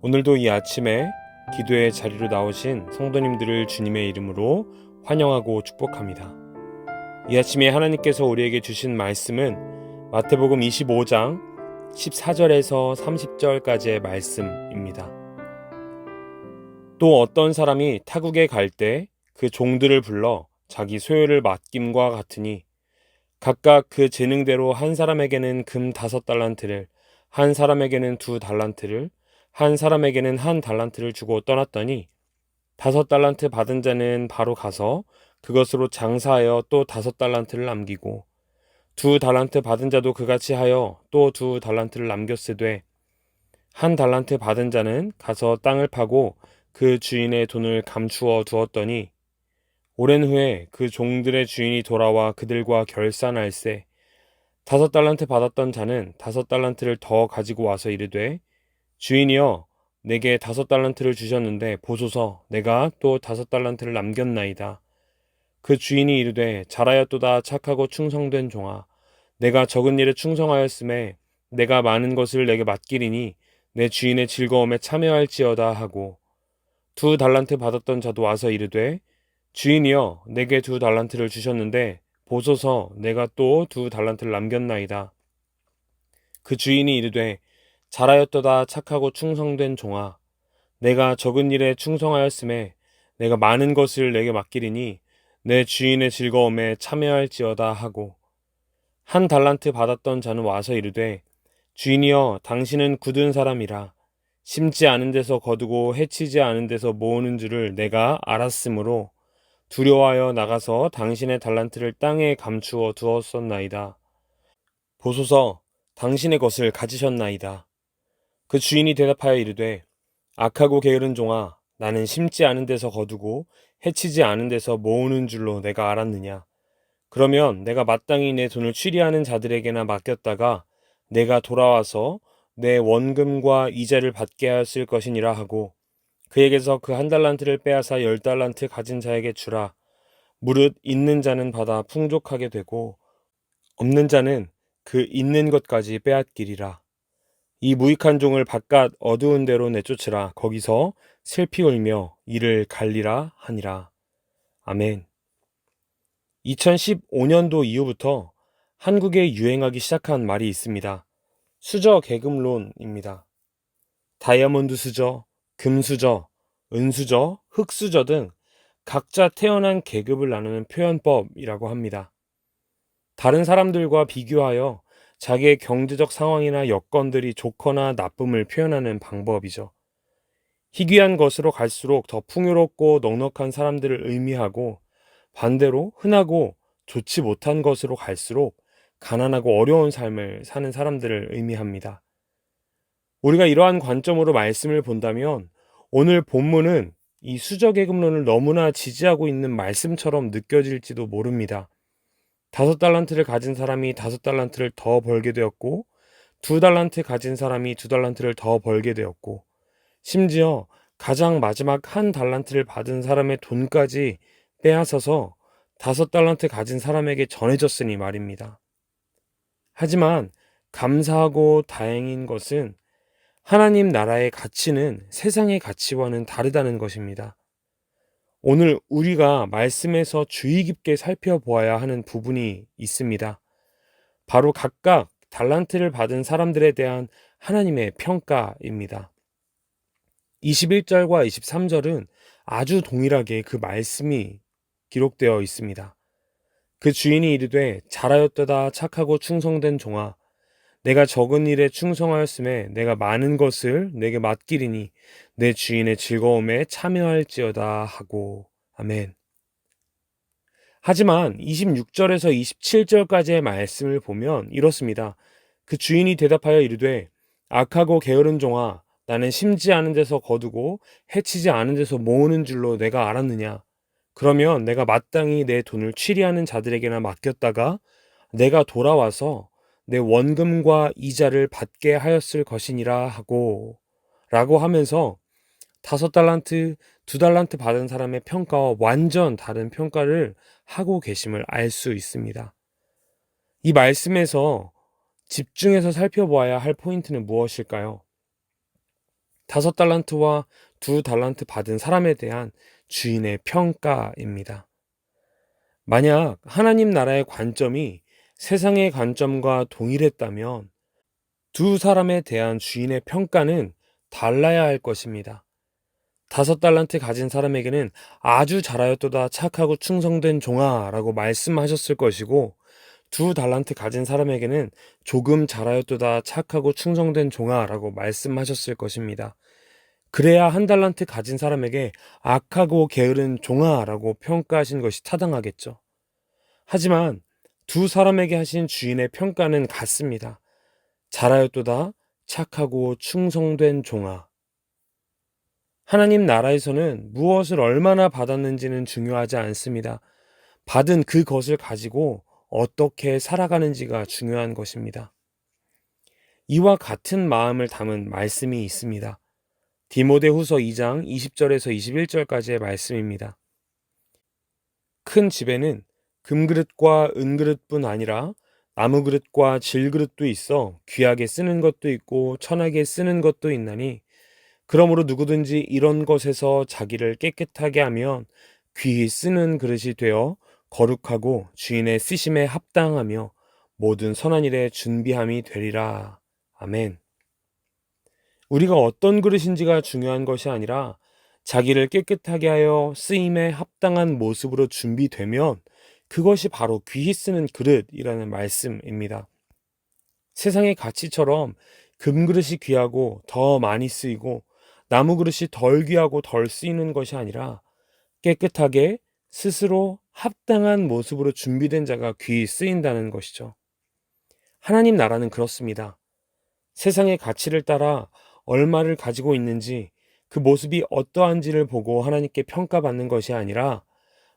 오늘도 이 아침에 기도의 자리로 나오신 성도님들을 주님의 이름으로 환영하고 축복합니다. 이 아침에 하나님께서 우리에게 주신 말씀은 마태복음 25장 14절에서 30절까지의 말씀입니다. 또 어떤 사람이 타국에 갈 때 그 종들을 불러 자기 소유를 맡김과 같으니 각각 그 재능대로 한 사람에게는 금 5달란트를, 한 사람에게는 2달란트를, 한 사람에게는 1달란트를 주고 떠났더니 5달란트 받은 자는 바로 가서 그것으로 장사하여 또 5달란트를 남기고 2달란트 받은 자도 그같이 하여 또 2달란트를 남겼으되 1달란트 받은 자는 가서 땅을 파고 그 주인의 돈을 감추어 두었더니 오랜 후에 그 종들의 주인이 돌아와 그들과 결산할세 5달란트 받았던 자는 5달란트를 더 가지고 와서 이르되 주인이여 내게 5달란트를 주셨는데 보소서 내가 또 5달란트를 남겼나이다. 그 주인이 이르되 잘하였도다 착하고 충성된 종아 내가 적은 일에 충성하였음에 내가 많은 것을 내게 맡기리니 내 주인의 즐거움에 참여할지어다 하고 2달란트 받았던 자도 와서 이르되 주인이여 내게 2달란트를 주셨는데 보소서 내가 또 2달란트를 남겼나이다. 그 주인이 이르되 잘하였도다 착하고 충성된 종아 내가 적은 일에 충성하였음에 내가 많은 것을 내게 맡기리니 내 주인의 즐거움에 참여할지어다 하고 1달란트 받았던 자는 와서 이르되 주인이여 당신은 굳은 사람이라 심지 않은 데서 거두고 해치지 않은 데서 모으는 줄을 내가 알았으므로 두려워하여 나가서 당신의 달란트를 땅에 감추어 두었었나이다. 보소서 당신의 것을 가지셨나이다. 그 주인이 대답하여 이르되 악하고 게으른 종아 나는 심지 않은 데서 거두고 해치지 않은 데서 모으는 줄로 내가 알았느냐. 그러면 내가 마땅히 내 돈을 취리하는 자들에게나 맡겼다가 내가 돌아와서 내 원금과 이자를 받게 하였을 것이니라 하고 그에게서 그 1달란트를 빼앗아 10달란트 가진 자에게 주라. 무릇 있는 자는 받아 풍족하게 되고 없는 자는 그 있는 것까지 빼앗기리라. 이 무익한 종을 바깥 어두운 데로 내쫓으라. 거기서 슬피 울며 이를 갈리라 하니라. 아멘. 2015년도 이후부터 한국에 유행하기 시작한 말이 있습니다. 수저 계급론입니다. 다이아몬드 수저, 금수저, 은수저, 흙수저 등 각자 태어난 계급을 나누는 표현법이라고 합니다. 다른 사람들과 비교하여 자기의 경제적 상황이나 여건들이 좋거나 나쁨을 표현하는 방법이죠. 희귀한 것으로 갈수록 더 풍요롭고 넉넉한 사람들을 의미하고 반대로 흔하고 좋지 못한 것으로 갈수록 가난하고 어려운 삶을 사는 사람들을 의미합니다. 우리가 이러한 관점으로 말씀을 본다면 오늘 본문은 이 수저계급론을 너무나 지지하고 있는 말씀처럼 느껴질지도 모릅니다. 5달란트를 가진 사람이 5달란트를 더 벌게 되었고 2달란트 가진 사람이 2달란트를 더 벌게 되었고 심지어 가장 마지막 1달란트를 받은 사람의 돈까지 빼앗아서 5달란트 가진 사람에게 전해졌으니 말입니다. 하지만 감사하고 다행인 것은 하나님 나라의 가치는 세상의 가치와는 다르다는 것입니다. 오늘 우리가 말씀에서 주의 깊게 살펴보아야 하는 부분이 있습니다. 바로 각각 달란트를 받은 사람들에 대한 하나님의 평가입니다. 21절과 23절은 아주 동일하게 그 말씀이 기록되어 있습니다. 그 주인이 이르되 잘하였도다 착하고 충성된 종아 내가 적은 일에 충성하였음에 내가 많은 것을 내게 맡기리니 내 주인의 즐거움에 참여할지어다 하고 아멘. 하지만 26절에서 27절까지의 말씀을 보면 이렇습니다. 그 주인이 대답하여 이르되 악하고 게으른 종아 나는 심지 않은 데서 거두고 해치지 않은 데서 모으는 줄로 내가 알았느냐. 그러면 내가 마땅히 내 돈을 취리하는 자들에게나 맡겼다가 내가 돌아와서 내 원금과 이자를 받게 하였을 것이니라 하고 라고 하면서 5달란트, 2달란트 받은 사람의 평가와 완전 다른 평가를 하고 계심을 알 수 있습니다. 이 말씀에서 집중해서 살펴보아야 할 포인트는 무엇일까요? 5달란트와 2달란트 받은 사람에 대한 주인의 평가입니다. 만약 하나님 나라의 관점이 세상의 관점과 동일했다면 두 사람에 대한 주인의 평가는 달라야 할 것입니다. 5달란트 가진 사람에게는 아주 잘하였도다 착하고 충성된 종아 라고 말씀하셨을 것이고 2달란트 가진 사람에게는 조금 잘하였도다 착하고 충성된 종아 라고 말씀하셨을 것입니다. 그래야 1달란트 가진 사람에게 악하고 게으른 종아 라고 평가하신 것이 타당하겠죠. 하지만 두 사람에게 하신 주인의 평가는 같습니다. 잘하였도다 착하고 충성된 종아. 하나님 나라에서는 무엇을 얼마나 받았는지는 중요하지 않습니다. 받은 그것을 가지고 어떻게 살아가는지가 중요한 것입니다. 이와 같은 마음을 담은 말씀이 있습니다. 디모데후서 2장 20절에서 21절까지의 말씀입니다. 큰 집에는 금그릇과 은그릇뿐 아니라 나무그릇과 질그릇도 있어 귀하게 쓰는 것도 있고 천하게 쓰는 것도 있나니 그러므로 누구든지 이런 것에서 자기를 깨끗하게 하면 귀히 쓰는 그릇이 되어 거룩하고 주인의 쓰심에 합당하며 모든 선한 일에 준비함이 되리라. 아멘. 우리가 어떤 그릇인지가 중요한 것이 아니라 자기를 깨끗하게 하여 쓰임에 합당한 모습으로 준비되면 그것이 바로 귀히 쓰는 그릇이라는 말씀입니다. 세상의 가치처럼 금그릇이 귀하고 더 많이 쓰이고 나무 그릇이 덜 귀하고 덜 쓰이는 것이 아니라 깨끗하게 스스로 합당한 모습으로 준비된 자가 귀히 쓰인다는 것이죠. 하나님 나라는 그렇습니다. 세상의 가치를 따라 얼마를 가지고 있는지 그 모습이 어떠한지를 보고 하나님께 평가받는 것이 아니라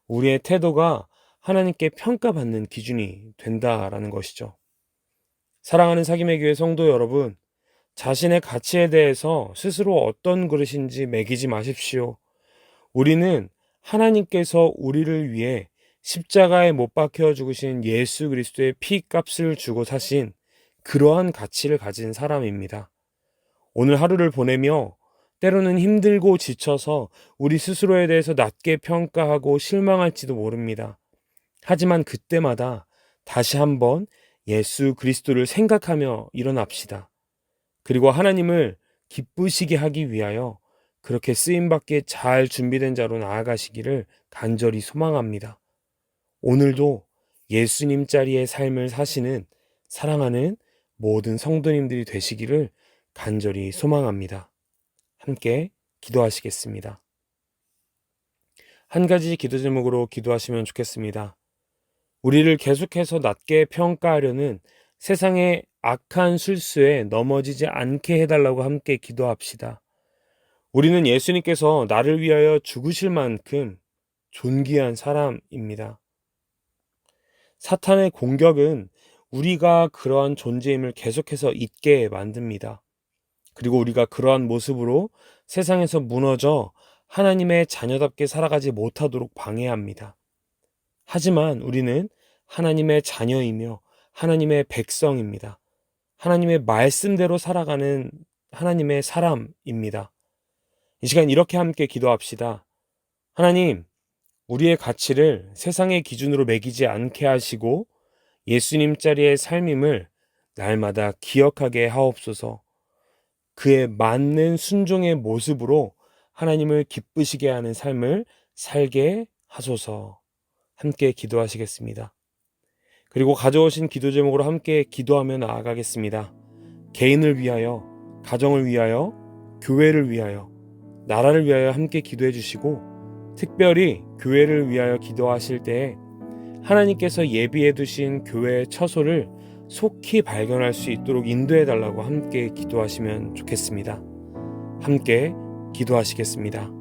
우리의 태도가 하나님께 평가받는 기준이 된다라는 것이죠. 사랑하는 사김의 교회 성도 여러분, 자신의 가치에 대해서 스스로 어떤 그릇인지 매기지 마십시오. 우리는 하나님께서 우리를 위해 십자가에 못 박혀 죽으신 예수 그리스도의 피값을 주고 사신 그러한 가치를 가진 사람입니다. 오늘 하루를 보내며 때로는 힘들고 지쳐서 우리 스스로에 대해서 낮게 평가하고 실망할지도 모릅니다. 하지만 그때마다 다시 한번 예수 그리스도를 생각하며 일어납시다. 그리고 하나님을 기쁘시게 하기 위하여 그렇게 쓰임받기에 잘 준비된 자로 나아가시기를 간절히 소망합니다. 오늘도 예수님 자리의 삶을 사시는 사랑하는 모든 성도님들이 되시기를 간절히 소망합니다. 함께 기도하시겠습니다. 한 가지 기도 제목으로 기도하시면 좋겠습니다. 우리를 계속해서 낮게 평가하려는 세상의 악한 술수에 넘어지지 않게 해달라고 함께 기도합시다. 우리는 예수님께서 나를 위하여 죽으실 만큼 존귀한 사람입니다. 사탄의 공격은 우리가 그러한 존재임을 계속해서 잊게 만듭니다. 그리고 우리가 그러한 모습으로 세상에서 무너져 하나님의 자녀답게 살아가지 못하도록 방해합니다. 하지만 우리는 하나님의 자녀이며 하나님의 백성입니다. 하나님의 말씀대로 살아가는 하나님의 사람입니다. 이 시간 이렇게 함께 기도합시다. 하나님, 우리의 가치를 세상의 기준으로 매기지 않게 하시고 예수님 자리의 삶임을 날마다 기억하게 하옵소서. 그에 맞는 순종의 모습으로 하나님을 기쁘시게 하는 삶을 살게 하소서. 함께 기도하시겠습니다. 그리고 가져오신 기도 제목으로 함께 기도하며 나아가겠습니다. 개인을 위하여, 가정을 위하여, 교회를 위하여, 나라를 위하여 함께 기도해 주시고 특별히 교회를 위하여 기도하실 때에 하나님께서 예비해 두신 교회의 처소를 속히 발견할 수 있도록 인도해 달라고 함께 기도하시면 좋겠습니다. 함께 기도하시겠습니다.